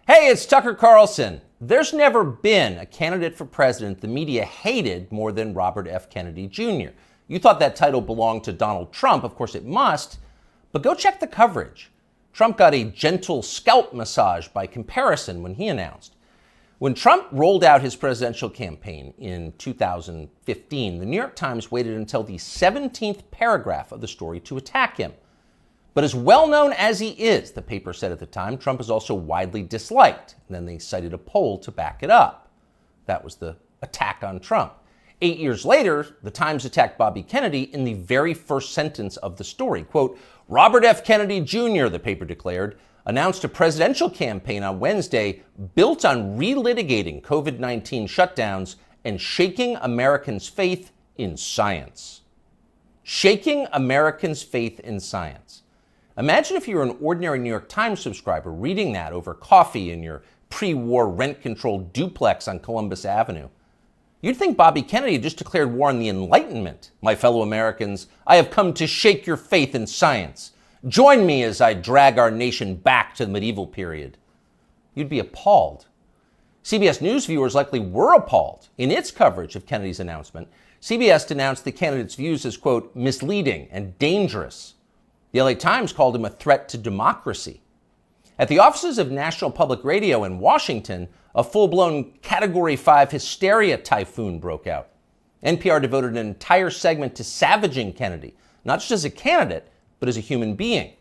Hey, it's Tucker Carlson. There's never been a candidate for president the media hated more than Robert F. Kennedy Jr. You thought that title belonged to Donald Trump. Of course it must, but go check the coverage. Trump got a gentle scalp massage by comparison when he announced. When Trump rolled out his presidential campaign in 2015, the New York Times waited until the 17th paragraph of the story to attack him. But as well known as he is, the paper said at the time, Trump is also widely disliked. And then they cited a poll to back it up. That was the attack on Trump. 8 years later, the Times attacked Bobby Kennedy in the very first sentence of the story. Quote, Robert F. Kennedy Jr., the paper declared, announced a presidential campaign on Wednesday built on relitigating COVID-19 shutdowns and shaking Americans' faith in science. Shaking Americans' faith in science. Imagine if you were an ordinary New York Times subscriber reading that over coffee in your pre-war rent-controlled duplex on Columbus Avenue. You'd think Bobby Kennedy just declared war on the Enlightenment. My fellow Americans, I have come to shake your faith in science. Join me as I drag our nation back to the medieval period. You'd be appalled. CBS News viewers likely were appalled. In its coverage of Kennedy's announcement, CBS denounced the candidate's views as, quote, misleading and dangerous. The LA Times called him a threat to democracy. At the offices of National Public Radio in Washington, a full-blown Category 5 hysteria typhoon broke out. NPR devoted an entire segment to savaging Kennedy, not just as a candidate, but as a human being.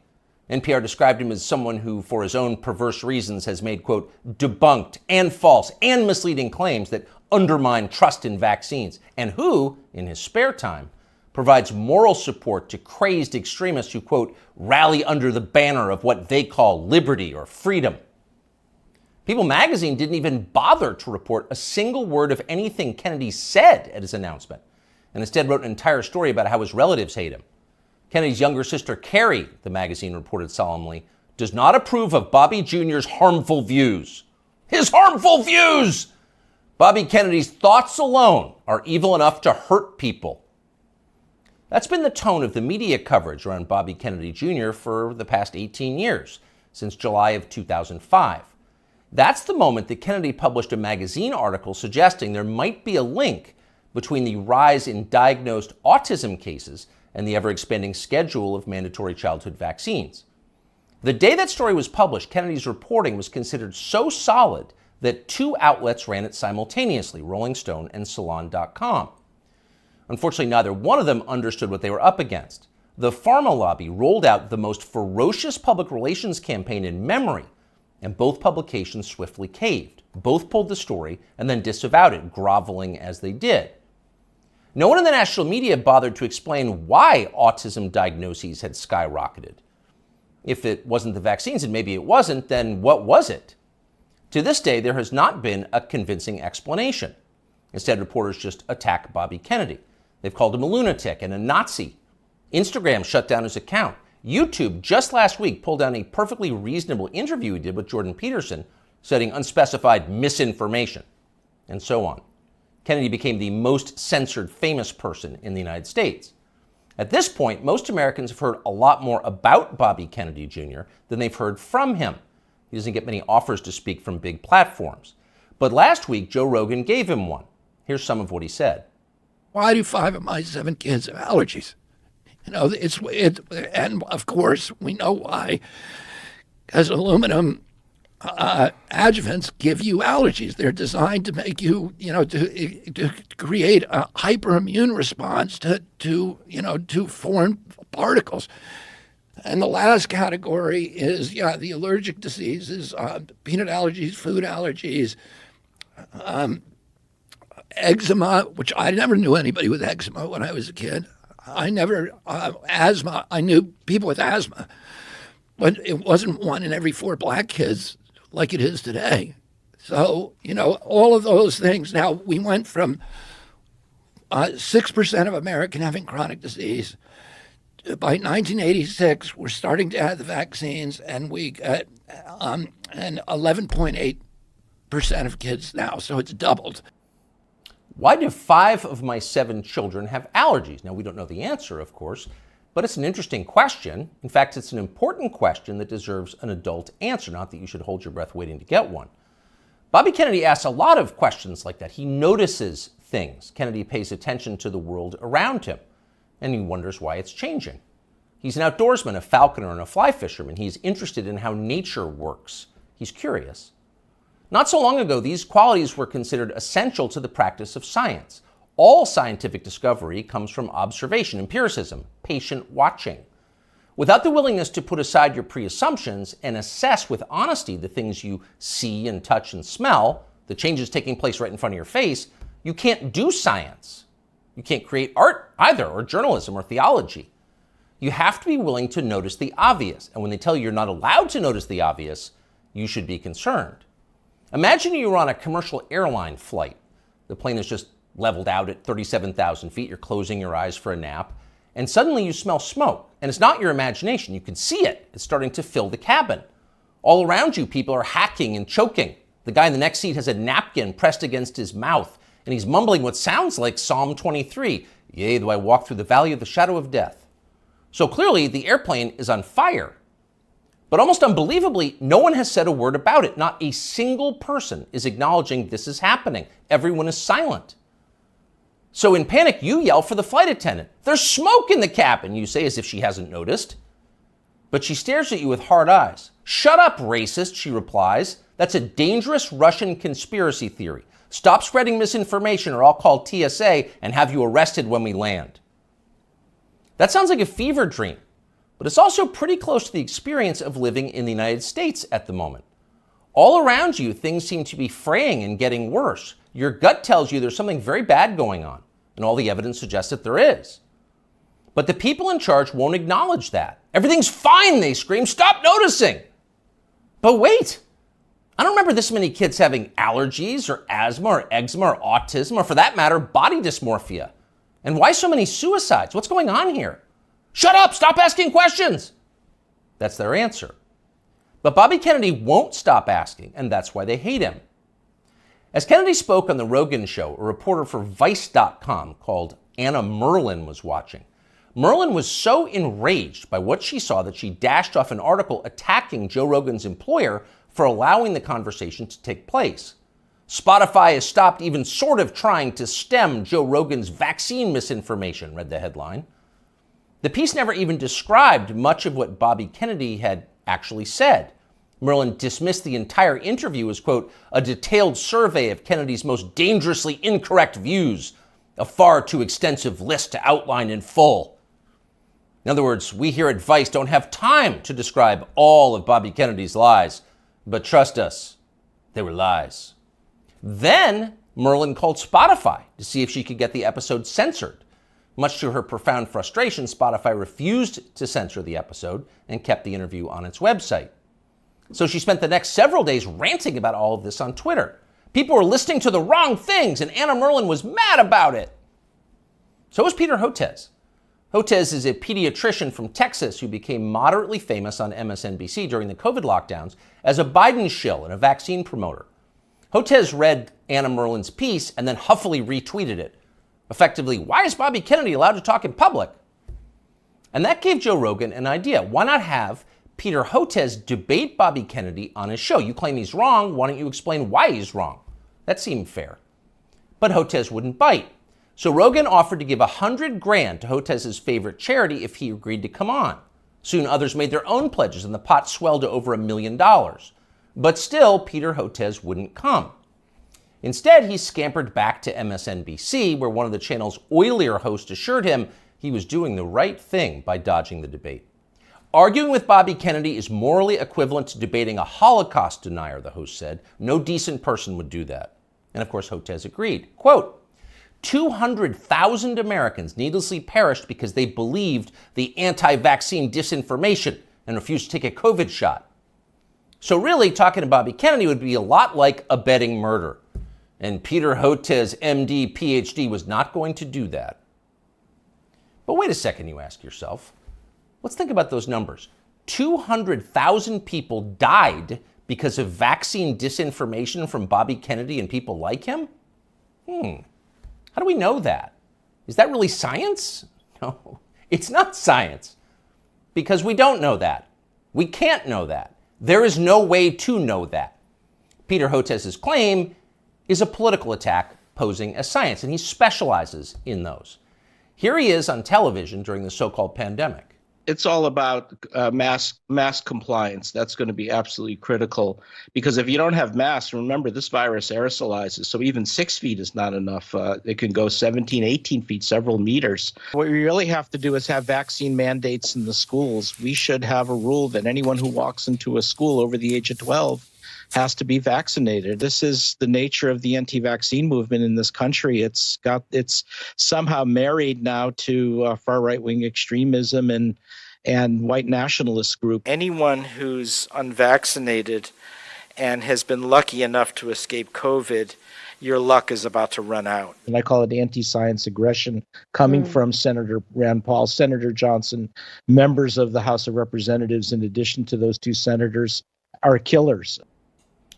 NPR described him as someone who, for his own perverse reasons, has made, quote, debunked and false and misleading claims that undermine trust in vaccines, and who, in his spare time, provides moral support to crazed extremists who, quote, rally under the banner of what they call liberty or freedom. People magazine didn't even bother to report a single word of anything Kennedy said at his announcement, and instead wrote an entire story about how his relatives hate him. Kennedy's younger sister, Carrie, the magazine reported solemnly, does not approve of Bobby Jr.'s harmful views. His harmful views! Bobby Kennedy's thoughts alone are evil enough to hurt people. That's been the tone of the media coverage around Bobby Kennedy Jr. for the past 18 years, since July of 2005. That's the moment that Kennedy published a magazine article suggesting there might be a link between the rise in diagnosed autism cases and the ever-expanding schedule of mandatory childhood vaccines. The day that story was published, Kennedy's reporting was considered so solid that two outlets ran it simultaneously, Rolling Stone and Salon.com. Unfortunately, neither one of them understood what they were up against. The pharma lobby rolled out the most ferocious public relations campaign in memory, and both publications swiftly caved. Both pulled the story and then disavowed it, groveling as they did. No one in the national media bothered to explain why autism diagnoses had skyrocketed. If it wasn't the vaccines, and maybe it wasn't, then what was it? To this day, there has not been a convincing explanation. Instead, reporters just attack Bobby Kennedy. They've called him a lunatic and a Nazi. Instagram shut down his account. YouTube just last week pulled down a perfectly reasonable interview he did with Jordan Peterson, citing unspecified misinformation, and so on. Kennedy became the most censored famous person in the United States. At this point, most Americans have heard a lot more about Bobby Kennedy Jr. than they've heard from him. He doesn't get many offers to speak from big platforms. But last week, Joe Rogan gave him one. Here's some of what he said. Why do 5 of my 7 kids have allergies? You know, and of course we know why, because aluminum adjuvants give you allergies. They're designed to make you, to create a hyperimmune response to foreign particles. And the last category is, the allergic diseases, peanut allergies, food allergies, eczema, which I never knew anybody with eczema when I was a kid. I never, asthma, I knew people with asthma, but it wasn't 1 in every 4 black kids like it is today. So, all of those things. Now, we went from 6% of American having chronic disease. By 1986, we're starting to have the vaccines, and we got and 11.8% of kids now, so it's doubled. Why do 5 of my 7 children have allergies? Now, we don't know the answer, of course. But it's an interesting question. In fact, it's an important question that deserves an adult answer, not that you should hold your breath waiting to get one. Bobby Kennedy asks a lot of questions like that. He notices things. Kennedy pays attention to the world around him, and he wonders why it's changing. He's an outdoorsman, a falconer, and a fly fisherman. He's interested in how nature works. He's curious. Not so long ago, these qualities were considered essential to the practice of science. All scientific discovery comes from observation, empiricism, patient watching. Without the willingness to put aside your pre-assumptions and assess with honesty the things you see and touch and smell, the changes taking place right in front of your face, you can't do science. You can't create art either, or journalism, or theology. You have to be willing to notice the obvious. And when they tell you you're not allowed to notice the obvious, you should be concerned. Imagine you were on a commercial airline flight. The plane is just leveled out at 37,000 feet. You're closing your eyes for a nap. And suddenly you smell smoke. And it's not your imagination. You can see it. It's starting to fill the cabin. All around you, people are hacking and choking. The guy in the next seat has a napkin pressed against his mouth, and he's mumbling what sounds like Psalm 23. Yea, though I walk through the valley of the shadow of death. So clearly, the airplane is on fire. But almost unbelievably, no one has said a word about it. Not a single person is acknowledging this is happening. Everyone is silent. So in panic, you yell for the flight attendant. There's smoke in the cabin, you say, as if she hasn't noticed. But she stares at you with hard eyes. Shut up, racist, she replies. That's a dangerous Russian conspiracy theory. Stop spreading misinformation or I'll call TSA and have you arrested when we land. That sounds like a fever dream, but it's also pretty close to the experience of living in the United States at the moment. All around you, things seem to be fraying and getting worse. Your gut tells you there's something very bad going on, and all the evidence suggests that there is. But the people in charge won't acknowledge that. Everything's fine, they scream. Stop noticing. But wait, I don't remember this many kids having allergies or asthma or eczema or autism or, for that matter, body dysmorphia. And why so many suicides? What's going on here? Shut up, stop asking questions. That's their answer. But Bobby Kennedy won't stop asking, and that's why they hate him. As Kennedy spoke on The Rogan Show, a reporter for Vice.com called Anna Merlin was watching. Merlin was so enraged by what she saw that she dashed off an article attacking Joe Rogan's employer for allowing the conversation to take place. Spotify has stopped even sort of trying to stem Joe Rogan's vaccine misinformation, read the headline. The piece never even described much of what Bobby Kennedy had actually said. Merlin dismissed the entire interview as, quote, a detailed survey of Kennedy's most dangerously incorrect views, a far too extensive list to outline in full. In other words, we here at Vice don't have time to describe all of Bobby Kennedy's lies, but trust us, they were lies. Then Merlin called Spotify to see if she could get the episode censored. Much to her profound frustration, Spotify refused to censor the episode and kept the interview on its website. So she spent the next several days ranting about all of this on Twitter. People were listening to the wrong things, and Anna Merlin was mad about it. So was Peter Hotez. Hotez is a pediatrician from Texas who became moderately famous on MSNBC during the COVID lockdowns as a Biden shill and a vaccine promoter. Hotez read Anna Merlin's piece and then huffily retweeted it. Effectively, why is Bobby Kennedy allowed to talk in public? And that gave Joe Rogan an idea. Why not have Peter Hotez debate Bobby Kennedy on his show? You claim he's wrong. Why don't you explain why he's wrong? That seemed fair. But Hotez wouldn't bite. So Rogan offered to give $100,000 to Hotez's favorite charity if he agreed to come on. Soon others made their own pledges and the pot swelled to over $1 million. But still, Peter Hotez wouldn't come. Instead, he scampered back to MSNBC, where one of the channel's oilier hosts assured him he was doing the right thing by dodging the debate. Arguing with Bobby Kennedy is morally equivalent to debating a Holocaust denier, the host said. No decent person would do that. And of course, Hotez agreed. Quote, 200,000 Americans needlessly perished because they believed the anti-vaccine disinformation and refused to take a COVID shot. So really, talking to Bobby Kennedy would be a lot like abetting murder. And Peter Hotez, MD, PhD, was not going to do that. But wait a second, you ask yourself. Let's think about those numbers. 200,000 people died because of vaccine disinformation from Bobby Kennedy and people like him? How do we know that? Is that really science? No, It's not science, because we don't know that. We can't know that. There is no way to know that. Peter Hotez's claim is a political attack posing as science, and he specializes in those. Here he is on television during the so-called pandemic. It's all about mask compliance. That's going to be absolutely critical, because if you don't have masks, remember, this virus aerosolizes. So even 6 feet is not enough. It can go 17, 18 feet, several meters. What we really have to do is have vaccine mandates in the schools. We should have a rule that anyone who walks into a school over the age of 12 has to be vaccinated. This is the nature of the anti-vaccine movement in this country. It's somehow married now to far right-wing extremism and white nationalist group. Anyone who's unvaccinated and has been lucky enough to escape COVID, your luck is about to run out. And I call it anti-science aggression coming from Senator Rand Paul, Senator Johnson, members of the House of Representatives, in addition to those two senators, are killers.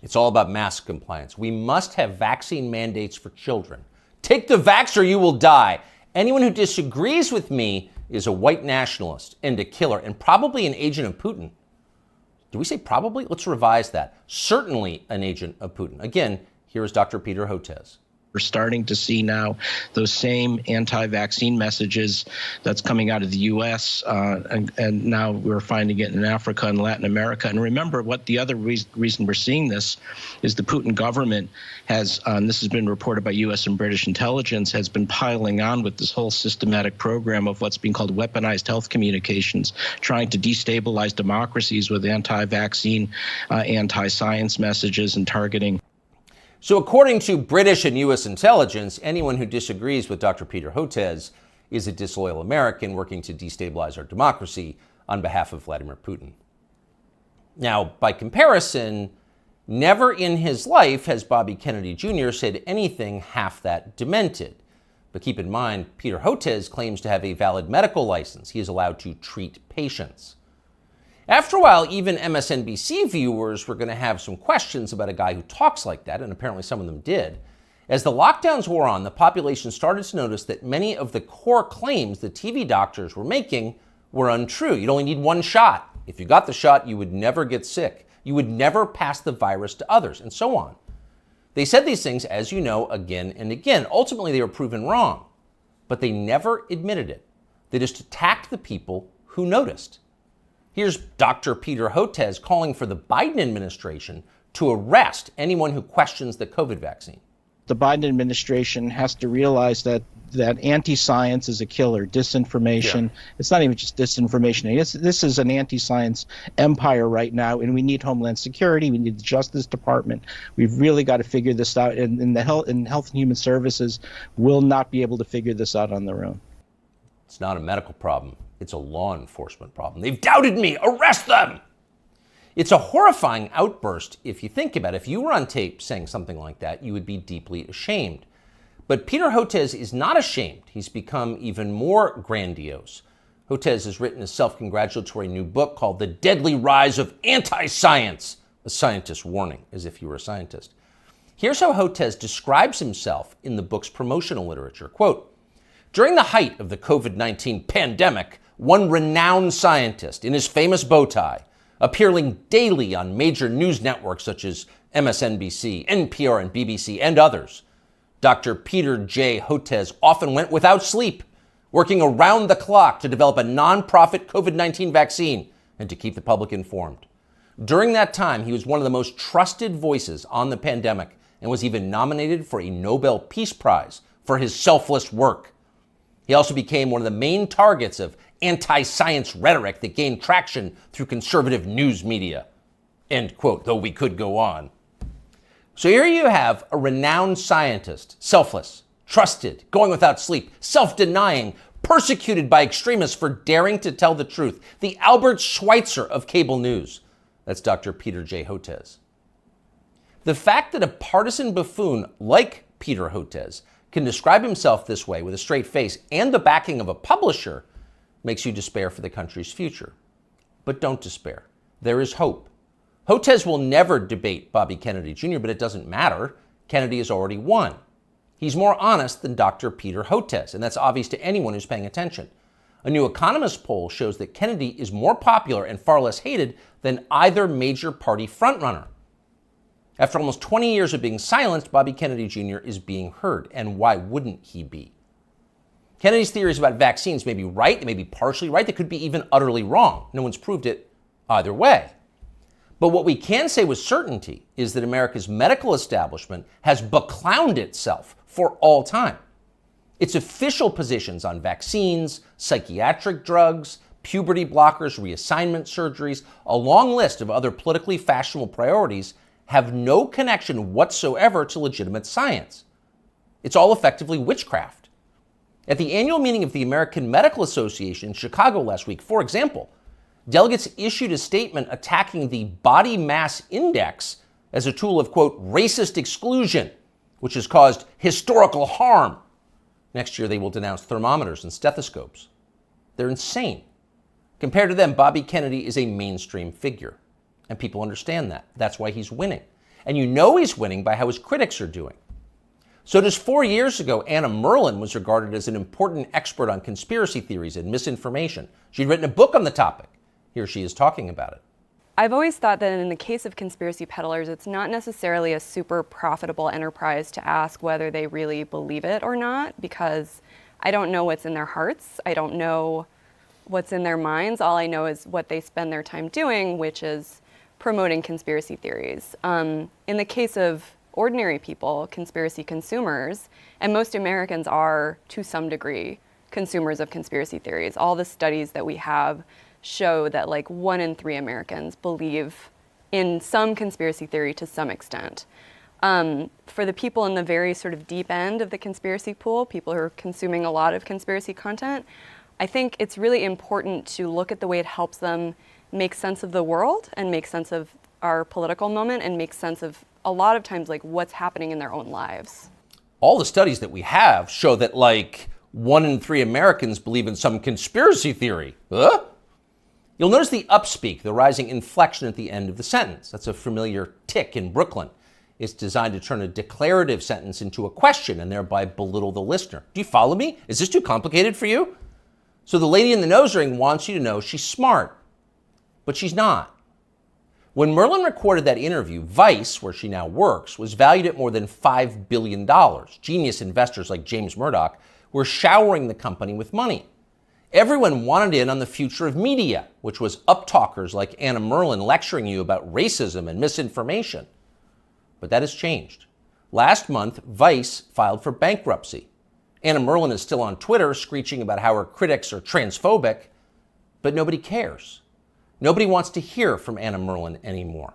It's all about mask compliance. We must have vaccine mandates for children. Take the vax or you will die. Anyone who disagrees with me is a white nationalist and a killer, and probably an agent of Putin. Do we say probably? Let's revise that. Certainly an agent of Putin. Again, here is Dr. Peter Hotez. We're starting to see now those same anti-vaccine messages that's coming out of the U.S. And now we're finding it in Africa and Latin America. And remember, what the other reason we're seeing this is the Putin government has, this has been reported by U.S. and British intelligence, has been piling on with this whole systematic program of what's being called weaponized health communications, trying to destabilize democracies with anti-vaccine, anti-science messages and targeting. So according to British and U.S. intelligence, anyone who disagrees with Dr. Peter Hotez is a disloyal American working to destabilize our democracy on behalf of Vladimir Putin. Now, by comparison, never in his life has Bobby Kennedy Jr. said anything half that demented. But keep in mind, Peter Hotez claims to have a valid medical license. He is allowed to treat patients. After a while, even MSNBC viewers were going to have some questions about a guy who talks like that, and apparently some of them did. As the lockdowns wore on, the population started to notice that many of the core claims the TV doctors were making were untrue. You'd only need one shot. If you got the shot, you would never get sick. You would never pass the virus to others, and so on. They said these things, as you know, again and again. Ultimately, they were proven wrong, but they never admitted it. They just attacked the people who noticed. Here's Dr. Peter Hotez calling for the Biden administration to arrest anyone who questions the COVID vaccine. The Biden administration has to realize that anti-science is a killer, disinformation. Yeah. It's not even just disinformation. This is an anti-science empire right now, and we need Homeland Security. We need the Justice Department. We've really got to figure this out, and the Health and Human Services will not be able to figure this out on their own. It's not a medical problem. It's a law enforcement problem. They've doubted me. Arrest them! It's a horrifying outburst if you think about it. If you were on tape saying something like that, you would be deeply ashamed. But Peter Hotez is not ashamed. He's become even more grandiose. Hotez has written a self-congratulatory new book called The Deadly Rise of Anti-Science, a scientist's warning, as if you were a scientist. Here's how Hotez describes himself in the book's promotional literature. Quote, during the height of the COVID-19 pandemic, one renowned scientist in his famous bow tie, appearing daily on major news networks such as MSNBC, NPR, and BBC, and others, Dr. Peter J. Hotez often went without sleep, working around the clock to develop a nonprofit COVID-19 vaccine and to keep the public informed. During that time, he was one of the most trusted voices on the pandemic and was even nominated for a Nobel Peace Prize for his selfless work. He also became one of the main targets of anti-science rhetoric that gained traction through conservative news media. End quote, though we could go on. So here you have a renowned scientist, selfless, trusted, going without sleep, self-denying, persecuted by extremists for daring to tell the truth. The Albert Schweitzer of cable news. That's Dr. Peter J. Hotez. The fact that a partisan buffoon like Peter Hotez can describe himself this way with a straight face and the backing of a publisher makes you despair for the country's future. But don't despair. There is hope. Hotez will never debate Bobby Kennedy Jr., but it doesn't matter. Kennedy has already won. He's more honest than Dr. Peter Hotez, and that's obvious to anyone who's paying attention. A New Economist poll shows that Kennedy is more popular and far less hated than either major party frontrunner. After almost 20 years of being silenced, Bobby Kennedy Jr. is being heard. And why wouldn't he be? Kennedy's theories about vaccines may be right, they may be partially right, they could be even utterly wrong. No one's proved it either way. But what we can say with certainty is that America's medical establishment has beclowned itself for all time. Its official positions on vaccines, psychiatric drugs, puberty blockers, reassignment surgeries, a long list of other politically fashionable priorities have no connection whatsoever to legitimate science. It's all effectively witchcraft. At the annual meeting of the American Medical Association in Chicago last week, for example, delegates issued a statement attacking the body mass index as a tool of, quote, racist exclusion, which has caused historical harm. Next year, they will denounce thermometers and stethoscopes. They're insane. Compared to them, Bobby Kennedy is a mainstream figure. And people understand that. That's why he's winning. And you know he's winning by how his critics are doing. So just 4 years ago, Anna Merlan was regarded as an important expert on conspiracy theories and misinformation. She'd written a book on the topic. Here she is talking about it. I've always thought that in the case of conspiracy peddlers, it's not necessarily a super profitable enterprise to ask whether they really believe it or not, because I don't know what's in their hearts. I don't know what's in their minds. All I know is what they spend their time doing, which is promoting conspiracy theories. In the case of ordinary people, conspiracy consumers, and most Americans are, to some degree, consumers of conspiracy theories. All the studies that we have show that like 1 in 3 Americans believe in some conspiracy theory to some extent. For the people in the very sort of deep end of the conspiracy pool, people who are consuming a lot of conspiracy content, I think it's really important to look at the way it helps them make sense of the world and make sense of our political moment and make sense of a lot of times like what's happening in their own lives. All the studies that we have show that like 1 in 3 Americans believe in some conspiracy theory. Huh? You'll notice the upspeak, the rising inflection at the end of the sentence. That's a familiar tick in Brooklyn. It's designed to turn a declarative sentence into a question and thereby belittle the listener. Do you follow me? Is this too complicated for you? So the lady in the nose ring wants you to know she's smart, but she's not. When Merlan recorded that interview, Vice, where she now works, was valued at more than $5 billion. Genius investors like James Murdoch were showering the company with money. Everyone wanted in on the future of media, which was uptalkers like Anna Merlan lecturing you about racism and misinformation. But that has changed. Last month, Vice filed for bankruptcy. Anna Merlan is still on Twitter screeching about how her critics are transphobic, but nobody cares. Nobody wants to hear from Anna Merlan anymore.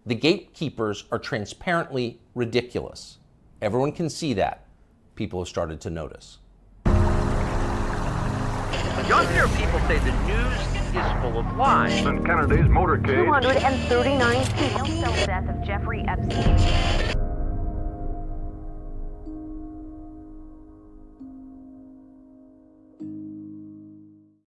The gatekeepers are transparently ridiculous. Everyone can see that. People have started to notice. Younger people say the news is full of lies. In Kennedy's motorcade. 239 people. Cell death of Jeffrey Epstein.